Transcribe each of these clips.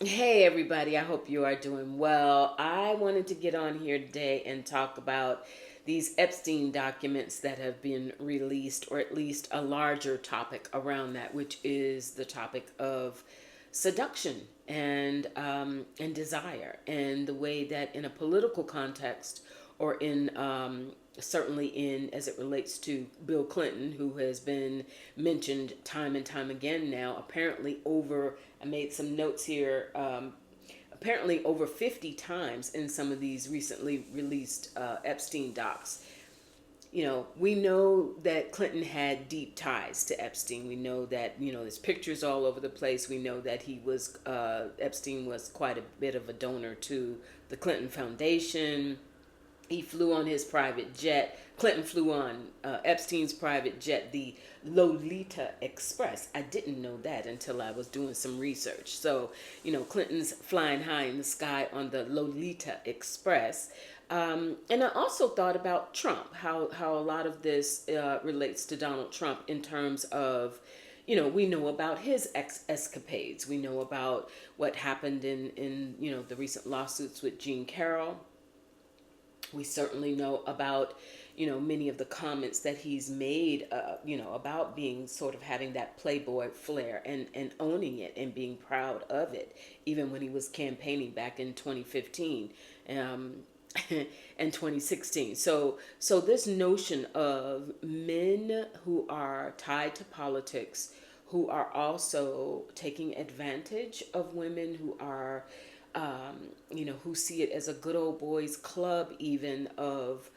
Hey everybody, I hope you are doing well. I wanted to get on here today and talk about these Epstein documents that have been released, or at least a larger topic around that, which is the topic of seduction and desire, and the way that in a political context, or in certainly in as it relates to Bill Clinton, who has been mentioned time and time again now, apparently over, I made some notes here, apparently over 50 times in some of these recently released Epstein docs. We know that Clinton had deep ties to Epstein. We know that, there's pictures all over the place. We know that Epstein was quite a bit of a donor to the Clinton Foundation. He flew on his private jet. Clinton flew on Epstein's private jet, the Lolita Express. I didn't know that until I was doing some research. So, Clinton's flying high in the sky on the Lolita Express. And I also thought about Trump, how a lot of this relates to Donald Trump in terms of, we know about his escapades. We know about what happened in the recent lawsuits with Jean Carroll. We certainly know about, many of the comments that he's made, about being sort of having that playboy flair and owning it and being proud of it, even when he was campaigning back in 2015 um, and 2016. So this notion of men who are tied to politics, who are also taking advantage of women, who are who see it as a good old boys club, even of,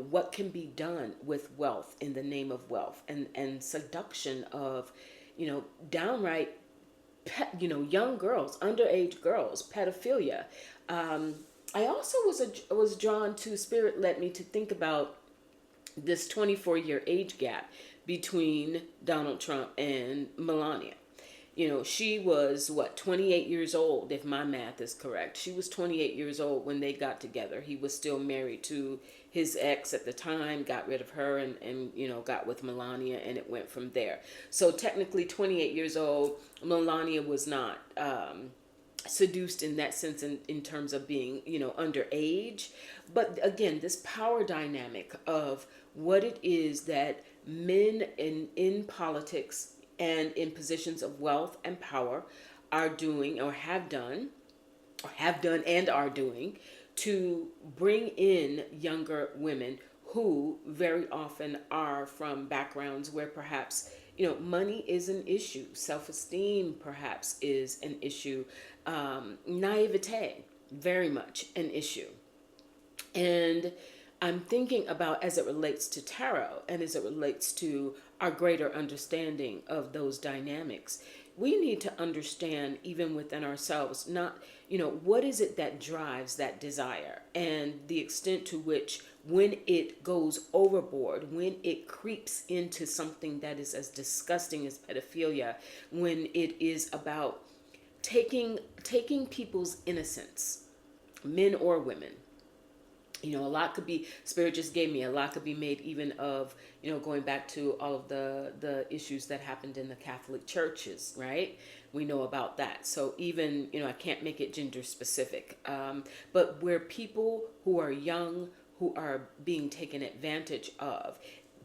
what can be done with wealth in the name of wealth, and seduction of, downright, young girls, underage girls, pedophilia. Um, I also was drawn to, spirit led me to think about this 24-year age gap between Donald Trump and Melania. She was what, 28 years old, if my math is correct. She was 28 years old when they got together. He was still married to his ex at the time, got rid of her, and got with Melania, and it went from there. So technically 28 years old. Melania was not seduced in that sense, in terms of being, underage. But again, this power dynamic of what it is that men in politics and in positions of wealth and power are doing, or have done and are doing, to bring in younger women who very often are from backgrounds where perhaps, money is an issue, self-esteem perhaps is an issue, naivete very much an issue. And I'm thinking about, as it relates to tarot and as it relates to our greater understanding of those dynamics, we need to understand, even within ourselves, not, what is it that drives that desire, and the extent to which, when it goes overboard, when it creeps into something that is as disgusting as pedophilia, when it is about taking people's innocence, men or women. A lot could be, spirit just gave me, a lot could be made even of, going back to all of the issues that happened in the Catholic churches, right? We know about that. So even, I can't make it gender specific, but where people who are young, who are being taken advantage of,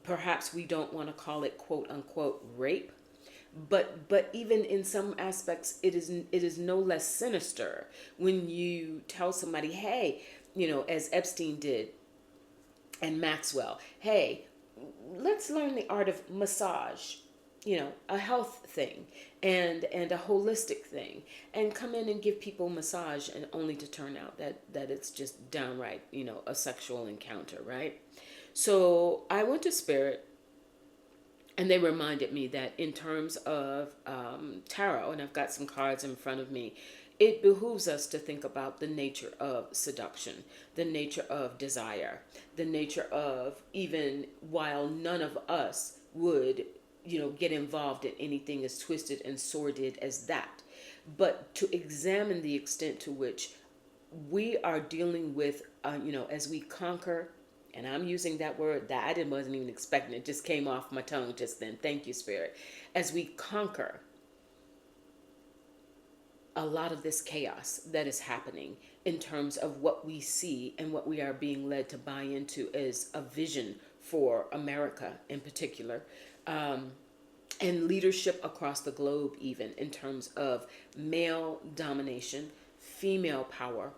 perhaps we don't want to call it quote unquote rape, but even in some aspects, it is no less sinister when you tell somebody, hey, as Epstein did, and Maxwell, hey, let's learn the art of massage, a health thing, and a holistic thing, and come in and give people massage, and only to turn out that it's just downright, a sexual encounter, right? So I went to Spirit, and they reminded me that in terms of tarot, and I've got some cards in front of me, it behooves us to think about the nature of seduction, the nature of desire, the nature of, even while none of us would, get involved in anything as twisted and sordid as that, but to examine the extent to which we are dealing with, as we conquer, and I'm using that word that wasn't even expecting, it just came off my tongue just then. Thank you, Spirit. As we conquer a lot of this chaos that is happening in terms of what we see and what we are being led to buy into as a vision for America in particular. And leadership across the globe, even in terms of male domination, female power,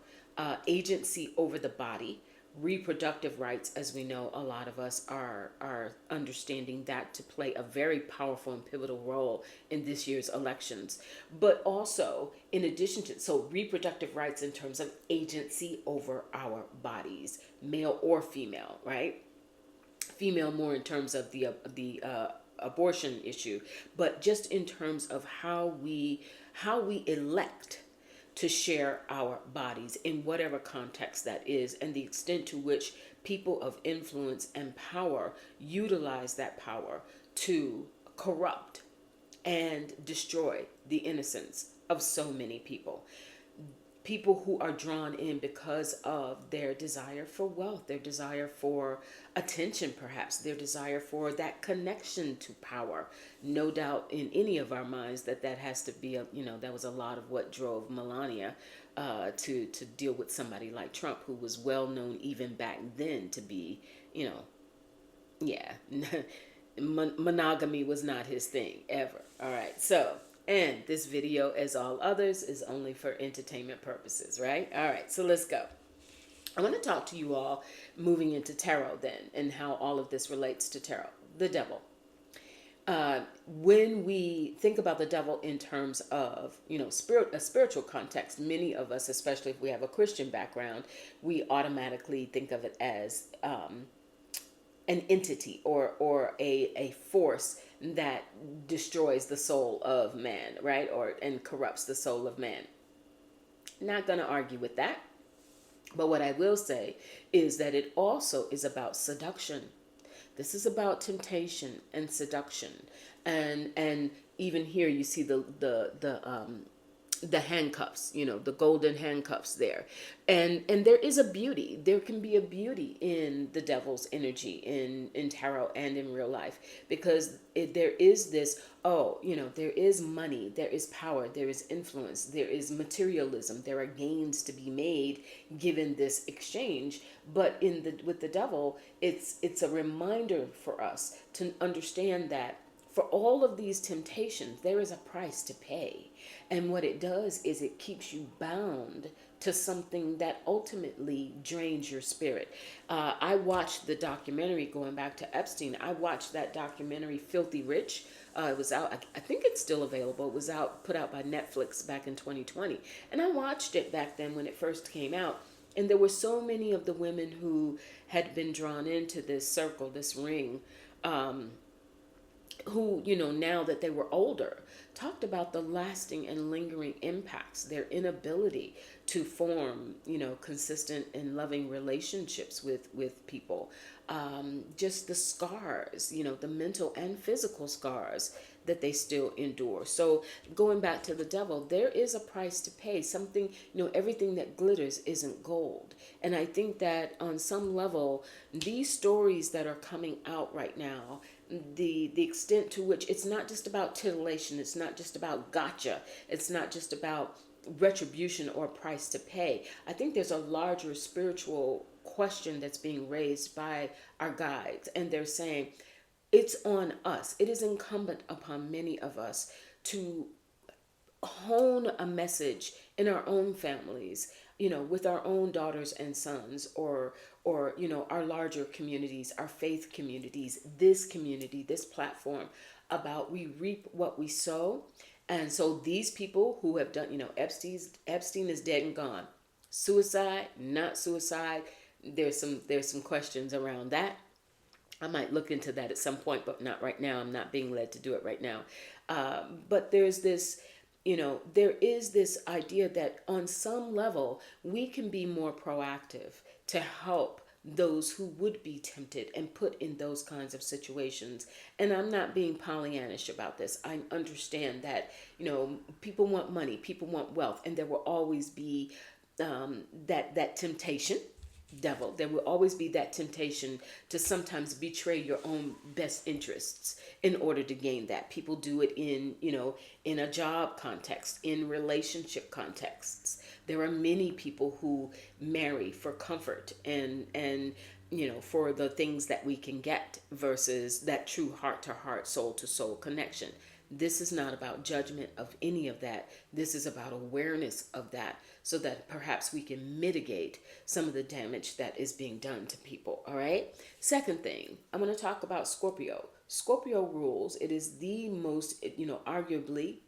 agency over the body, reproductive rights. As we know, a lot of us are understanding that to play a very powerful and pivotal role in this year's elections. But also, in addition to so reproductive rights in terms of agency over our bodies, male or female, right? Female more in terms of the abortion issue, but just in terms of how we elect to share our bodies in whatever context that is, and the extent to which people of influence and power utilize that power to corrupt and destroy the innocence of so many people. People who are drawn in because of their desire for wealth, their desire for attention, perhaps their desire for that connection to power. No doubt in any of our minds that has to be that was a lot of what drove Melania to deal with somebody like Trump, who was well known even back then to be, yeah, monogamy was not his thing ever. All right, so. And this video, as all others, is only for entertainment purposes, right? All right, so let's go. I want to talk to you all moving into tarot then, and how all of this relates to tarot. The devil. When we think about the devil in terms of, a spiritual context, many of us, especially if we have a Christian background, we automatically think of it as an entity or a force that destroys the soul of man, right? And corrupts the soul of man. Not going to argue with that. But what I will say is that it also is about seduction. This is about temptation and seduction. And even here you see the handcuffs, the golden handcuffs there. And there is a beauty. There can be a beauty in the devil's energy in tarot and in real life, because there is this, there is money, there is power, there is influence, there is materialism, there are gains to be made given this exchange. But with the devil, it's a reminder for us to understand that for all of these temptations, there is a price to pay. And what it does is it keeps you bound to something that ultimately drains your spirit. I watched the documentary, going back to Epstein, I watched that documentary, Filthy Rich. It was out, I think it's still available. It was put out by Netflix back in 2020. And I watched it back then when it first came out. And there were so many of the women who had been drawn into this circle, this ring, who, now that they were older, talked about the lasting and lingering impacts, their inability to form, consistent and loving relationships with people. Just the scars, the mental and physical scars that they still endure. So going back to the devil, there is a price to pay. Something, everything that glitters isn't gold. And I think that on some level, these stories that are coming out right now, the extent to which it's not just about titillation, it's not just about gotcha, it's not just about retribution or price to pay. I think there's a larger spiritual question that's being raised by our guides, and they're saying it's on us. It is incumbent upon many of us to hone a message in our own families, with our own daughters and sons, or our larger communities, our faith communities, this community, this platform, about we reap what we sow. And so these people who have done, Epstein is dead and gone. Suicide, not suicide. There's some questions around that. I might look into that at some point, but not right now. I'm not being led to do it right now. But there's this, there is this idea that on some level, we can be more proactive to help those who would be tempted and put in those kinds of situations. And I'm not being Pollyannish about this. I understand that, people want money, people want wealth, and there will always be that temptation. devil. There will always be that temptation to sometimes betray your own best interests in order to gain that. People do it in, in a job context, in relationship contexts. There are many people who marry for comfort and for the things that we can get versus that true heart to heart, soul to soul connection. This is not about judgment of any of that. This is about awareness of that so that perhaps we can mitigate some of the damage that is being done to people. All right. Second thing, I'm going to talk about Scorpio. Scorpio rules. It is the most, arguably,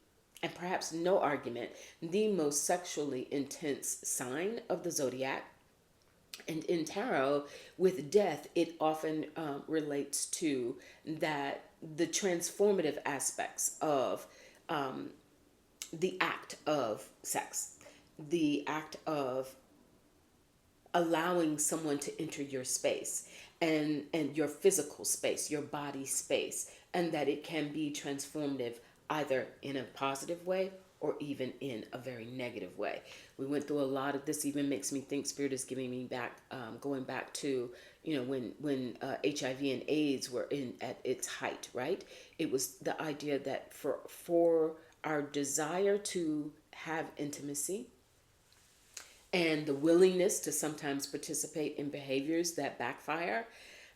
and perhaps no argument, the most sexually intense sign of the zodiac. And in tarot, with death, it often relates to that the transformative aspects of um, the act of sex, the act of allowing someone to enter your space and your physical space, your body space, and that it can be transformative either in a positive way or even in a very negative way. We went through a lot of this. Even makes me think Spirit is giving me back, going back to when HIV and AIDS were in at its height. Right? It was the idea that for our desire to have intimacy and the willingness to sometimes participate in behaviors that backfire,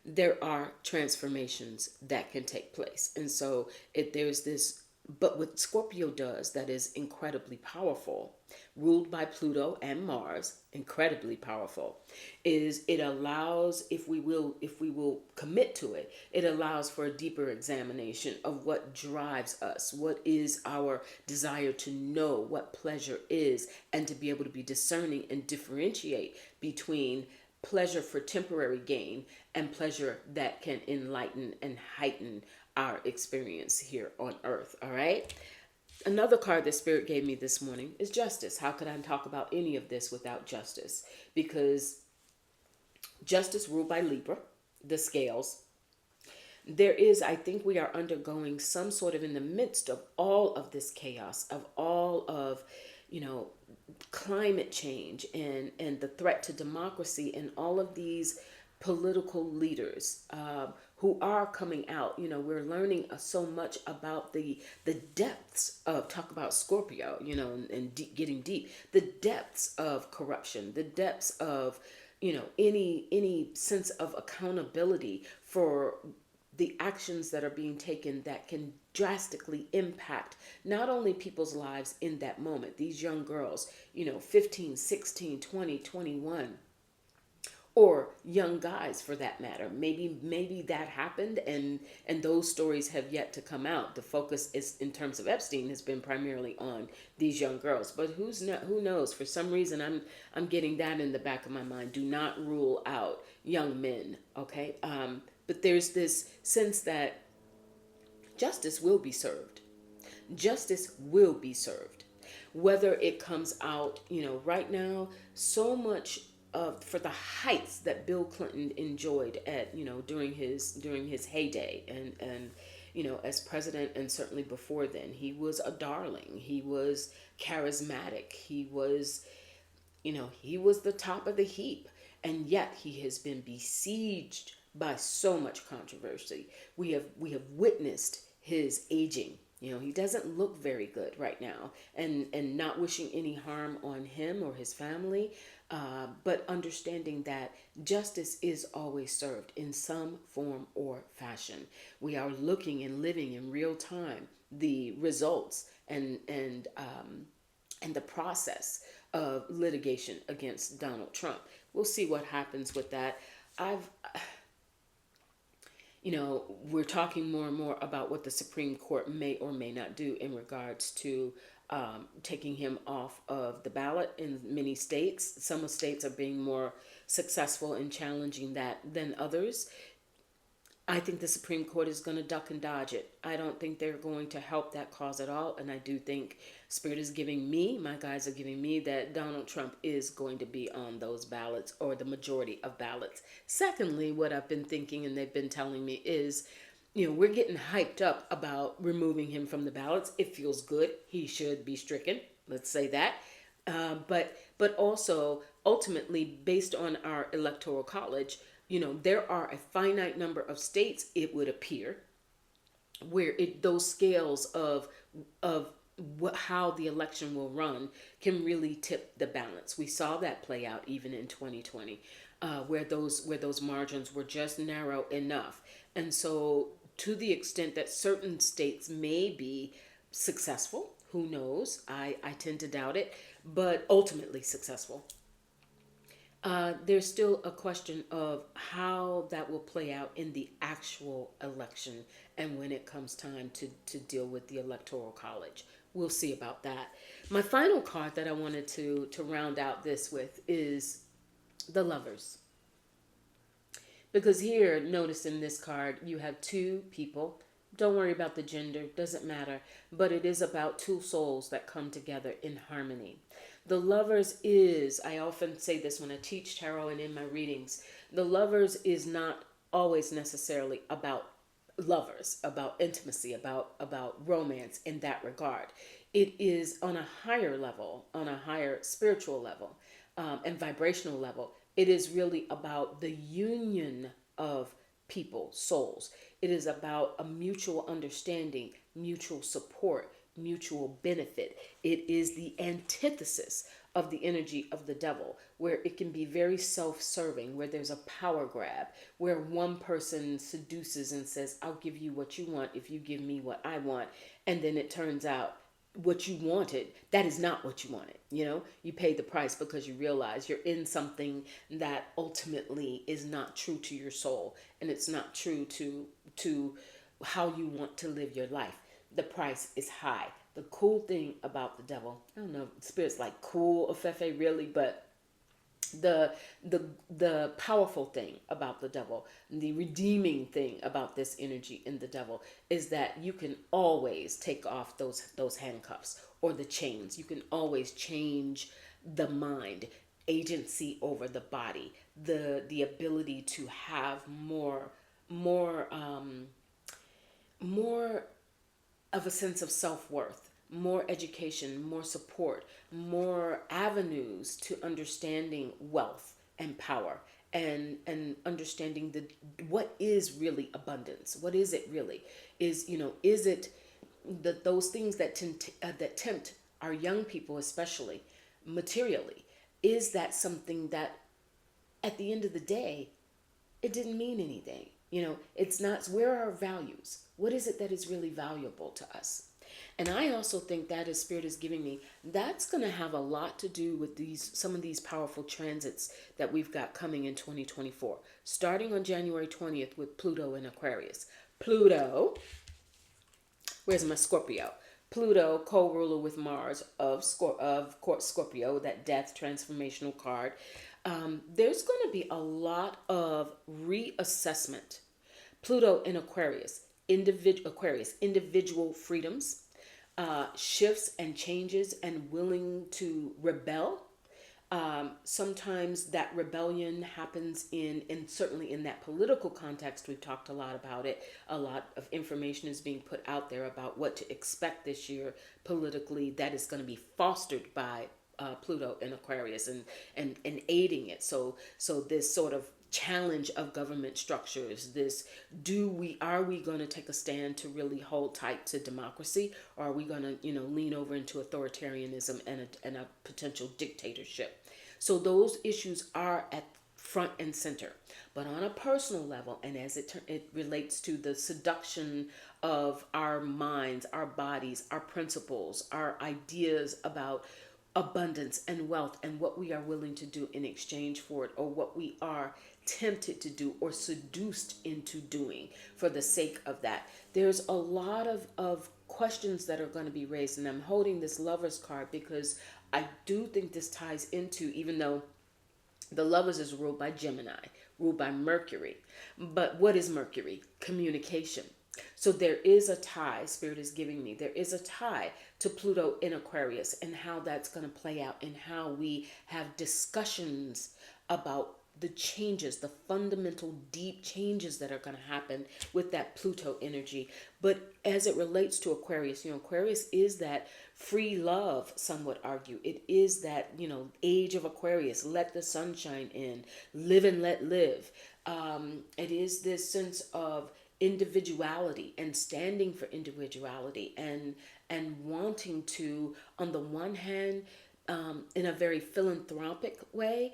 there are transformations that can take place. And so there's this, but what Scorpio does that is incredibly powerful, ruled by Pluto and Mars, incredibly powerful, is it allows, if we will commit to it, it allows for a deeper examination of what drives us, what is our desire to know what pleasure is, and to be able to be discerning and differentiate between pleasure for temporary gain and pleasure that can enlighten and heighten our experience here on earth. All right. Another card that Spirit gave me this morning is justice. How could I talk about any of this without justice? Because justice ruled by Libra, the scales. There is, I think we are undergoing some sort of, in the midst of all of this chaos, of all of, climate change and the threat to democracy and all of these political leaders who are coming out. We're learning so much about the depths of, talk about Scorpio, and getting deep, the depths of corruption, the depths of, any sense of accountability for the actions that are being taken that can drastically impact not only people's lives in that moment, these young girls, 15, 16, 20, 21, or young guys for that matter. Maybe that happened and those stories have yet to come out. The focus is, in terms of Epstein, has been primarily on these young girls, but who knows? For some reason I'm getting that in the back of my mind. Do not rule out young men, okay? But there's this sense that justice will be served. Justice will be served. Whether it comes out, right now, so much for the heights that Bill Clinton enjoyed at, during his heyday and as president, and certainly before then, he was a darling. He was charismatic. He was the top of the heap, and yet he has been besieged by so much controversy. We have witnessed his aging. He doesn't look very good right now, and not wishing any harm on him or his family, but understanding that justice is always served in some form or fashion. We are looking and living in real time the results and the process of litigation against Donald Trump. We'll see what happens with that. We're talking more and more about what the Supreme Court may or may not do in regards to taking him off of the ballot in many states. Some states are being more successful in challenging that than others. I think the Supreme Court is going to duck and dodge it. I don't think they're going to help that cause at all. And I do think Spirit is giving me, my guys are giving me, that Donald Trump is going to be on those ballots, or the majority of ballots. Secondly, what I've been thinking and they've been telling me is, we're getting hyped up about removing him from the ballots. It feels good. He should be stricken. Let's say that. But also ultimately based on our electoral college, there are a finite number of states, it would appear, where those scales of how the election will run can really tip the balance. We saw that play out even in 2020, where those margins were just narrow enough, and so to the extent that certain states may be successful, who knows? I tend to doubt it, but ultimately successful. There's still a question of how that will play out in the actual election and when it comes time to deal with the electoral college. We'll see about that. My final card that I wanted to round out this with is the lovers. Because here, notice in this card, you have two people. Don't worry about the gender, doesn't matter. But it is about two souls that come together in harmony. The lovers is, I often say this when I teach tarot and in my readings, the lovers is not always necessarily about lovers, about intimacy, about romance in that regard. It is on a higher level, on a higher spiritual level, and vibrational level. It is really about the union of people, souls. It is about a mutual understanding, mutual support, mutual benefit. It is the antithesis of the energy of the devil, where it can be very self serving, where there's a power grab, where one person seduces and says, I'll give you what you want if you give me what I want. And then it turns out what you wanted, that is not what you wanted. You pay the price because you realize you're in something that ultimately is not true to your soul, and it's not true to how you want to live your life. The price is high. The cool thing about the devil, I don't know if spirit's like cool, Ofefe, really, but the the powerful thing about the devil, the redeeming thing about this energy in the devil, is that you can always take off those handcuffs or the chains. You can always change the mind, agency over the body, the ability to have more of a sense of self-worth, more education, more support, more avenues to understanding wealth and power, and understanding what is really abundance. What is it really? Is it those things that tempt our young people, especially materially? Is that something that at the end of the day, it didn't mean anything? It's not. Where are our values? What is it that is really valuable to us? And I also think that, as spirit is giving me, that's going to have a lot to do with some of these powerful transits that we've got coming in 2024, starting on January 20th with Pluto in Aquarius. Pluto, where's my Scorpio? Pluto, co-ruler with Mars of course Scorpio, that death transformational card. There's going to be a lot of reassessment. Pluto in Aquarius, individual freedoms, shifts and changes, and willing to rebel. Sometimes that rebellion happens in certainly in that political context. We've talked a lot about it. A lot of information is being put out there about what to expect this year politically, that is going to be fostered by Pluto in Aquarius, and aiding it. So this sort of challenge of government structures, this, are we going to take a stand to really hold tight to democracy, or are we going to lean over into authoritarianism and a potential dictatorship? So those issues are at front and center. But on a personal level, and as it relates to the seduction of our minds, our bodies, our principles, our ideas about abundance and wealth, and what we are willing to do in exchange for it, or what we are tempted to do or seduced into doing for the sake of that. There's a lot of questions that are going to be raised, and I'm holding this Lovers card because I do think this ties into, even though the Lovers is ruled by Gemini, ruled by Mercury. But what is Mercury? Communication. So there is a tie, Spirit is giving me, there is a tie to Pluto in Aquarius, and how that's going to play out, and how we have discussions about the changes, the fundamental deep changes that are going to happen with that Pluto energy. But as it relates to Aquarius, Aquarius is that free love, some would argue. It is that, age of Aquarius, let the sunshine in, live and let live. It is this sense of individuality and standing for individuality and wanting to, on the one hand, in a very philanthropic way,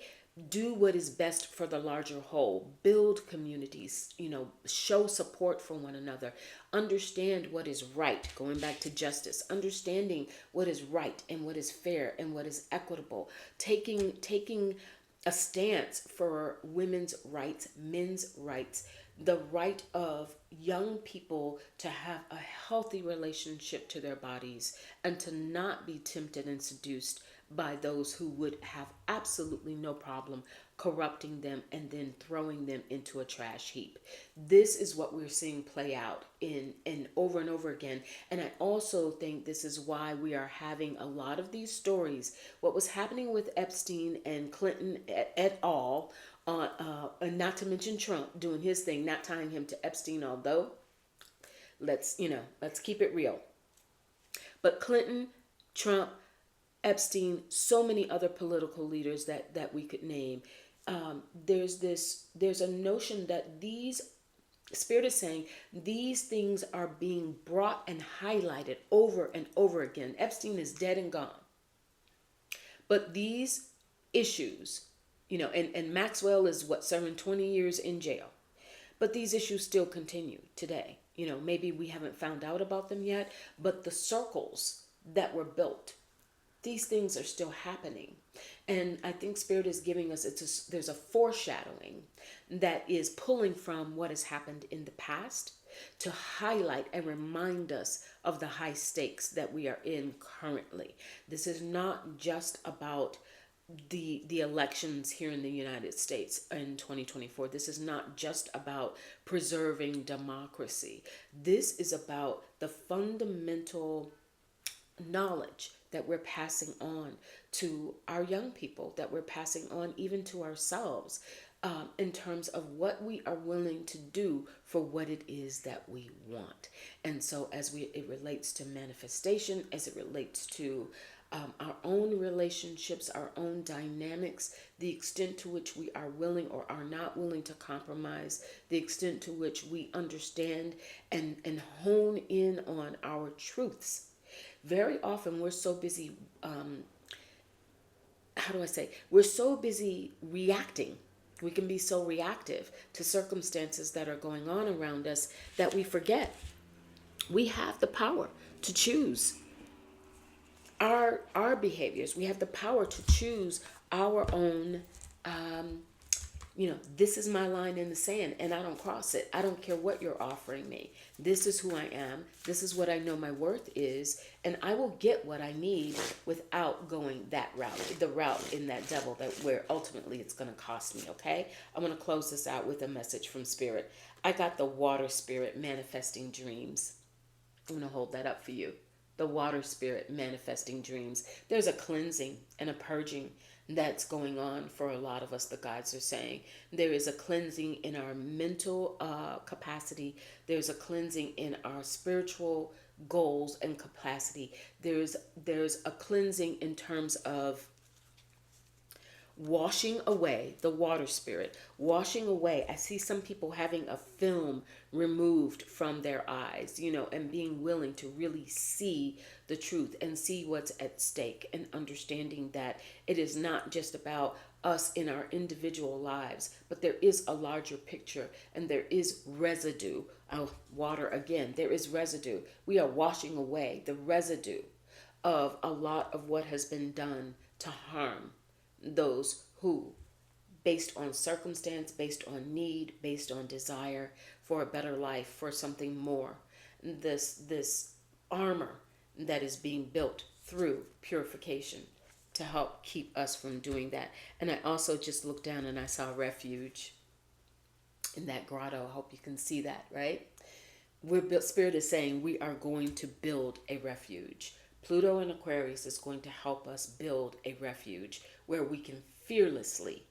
do what is best for the larger whole, build communities, show support for one another, understand what is right, going back to justice, understanding what is right and what is fair and what is equitable, taking a stance for women's rights, men's rights, the right of young people to have a healthy relationship to their bodies and to not be tempted and seduced by those who would have absolutely no problem corrupting them and then throwing them into a trash heap. This is what we're seeing play out in over and over again. And I also think this is why we are having a lot of these stories. What was happening with Epstein and Clinton et al., and not to mention Trump doing his thing, not tying him to Epstein, although let's keep it real. But Clinton, Trump, Epstein, so many other political leaders that we could name. There's a notion that these, Spirit is saying, these things are being brought and highlighted over and over again. Epstein is dead and gone. But these issues, and Maxwell is serving 20 years in jail. But these issues still continue today. Maybe we haven't found out about them yet, but the circles that were built, these things are still happening. And I think Spirit is giving us, there's a foreshadowing that is pulling from what has happened in the past to highlight and remind us of the high stakes that we are in currently. This is not just about the elections here in the United States in 2024. This is not just about preserving democracy. This is about the fundamental knowledge that we're passing on to our young people, that we're passing on even to ourselves, in terms of what we are willing to do for what it is that we want. And so it relates to manifestation, as it relates to our own relationships, our own dynamics, the extent to which we are willing or are not willing to compromise, the extent to which we understand and hone in on our truths. Very often we're so busy, we're so busy reacting. We can be so reactive to circumstances that are going on around us that we forget we have the power to choose our behaviors. We have the power to choose our own, this is my line in the sand and I don't cross it. I don't care what you're offering me. This is who I am. This is what I know my worth is. And I will get what I need without going that route, the route in that devil where ultimately it's going to cost me. Okay. I'm going to close this out with a message from Spirit. I got the water spirit manifesting dreams. I'm going to hold that up for you. The water spirit manifesting dreams. There's a cleansing and a purging that's going on for a lot of us, the guides are saying. There is a cleansing in our mental capacity. There's a cleansing in our spiritual goals and capacity. There's a cleansing in terms of washing away, the water spirit, washing away. I see some people having a film removed from their eyes, and being willing to really see the truth and see what's at stake, and understanding that it is not just about us in our individual lives, but there is a larger picture and there is residue. Oh, water again, there is residue. We are washing away the residue of a lot of what has been done to harm those who, based on circumstance, based on need, based on desire for a better life, for something more, this armor that is being built through purification to help keep us from doing that. And I also just looked down and I saw refuge in that grotto. I hope you can see that, right? Spirit is saying we are going to build a refuge. Pluto and Aquarius is going to help us build a refuge where we can fearlessly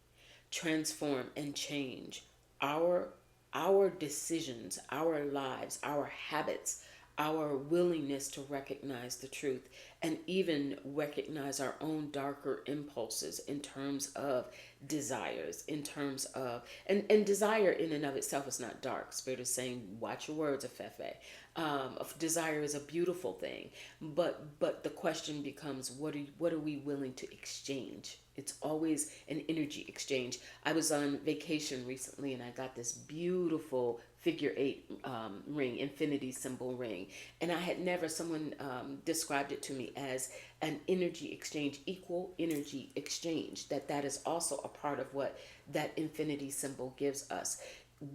transform and change our our decisions, our lives, our habits, our willingness to recognize the truth, and even recognize our own darker impulses in terms of desires, in terms of, and desire in and of itself is not dark. Spirit is saying, watch your words, Afefe. Desire is a beautiful thing, but the question becomes, what are we willing to exchange? It's always an energy exchange. I was on vacation recently and I got this beautiful figure eight ring, infinity symbol ring. And I had never, someone described it to me as an energy exchange, equal energy exchange, that is also a part of what that infinity symbol gives us.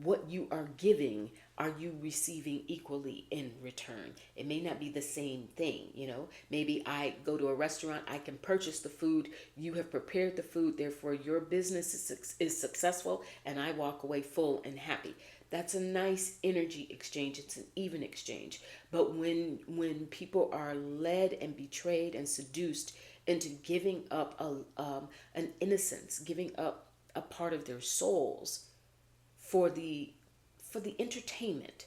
What you are giving, are you receiving equally in return? It may not be the same thing, you know. Maybe I go to a restaurant, I can purchase the food, you have prepared the food, therefore your business is successful, and I walk away full and happy. That's a nice energy exchange. It's an even exchange. But when people are led and betrayed and seduced into giving up an innocence, giving up a part of their souls for the entertainment,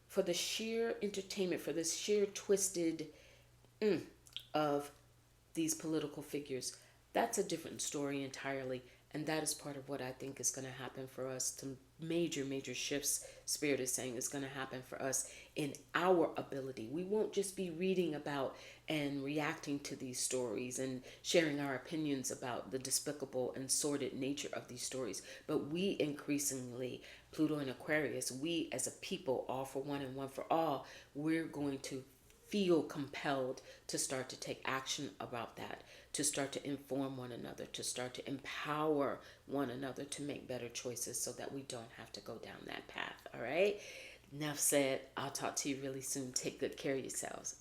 for the sheer entertainment, for the sheer twisted of these political figures, that's a different story entirely. And that is part of what I think is going to happen for us. To major shifts, Spirit is saying, is going to happen for us in our ability. We won't just be reading about and reacting to these stories and sharing our opinions about the despicable and sordid nature of these stories, but we increasingly, Pluto and Aquarius, we as a people, all for one and one for all, we're going to feel compelled to start to take action about that, to start to inform one another, to start to empower one another to make better choices so that we don't have to go down that path. All right? Enough said. I'll talk to you really soon. Take good care of yourselves.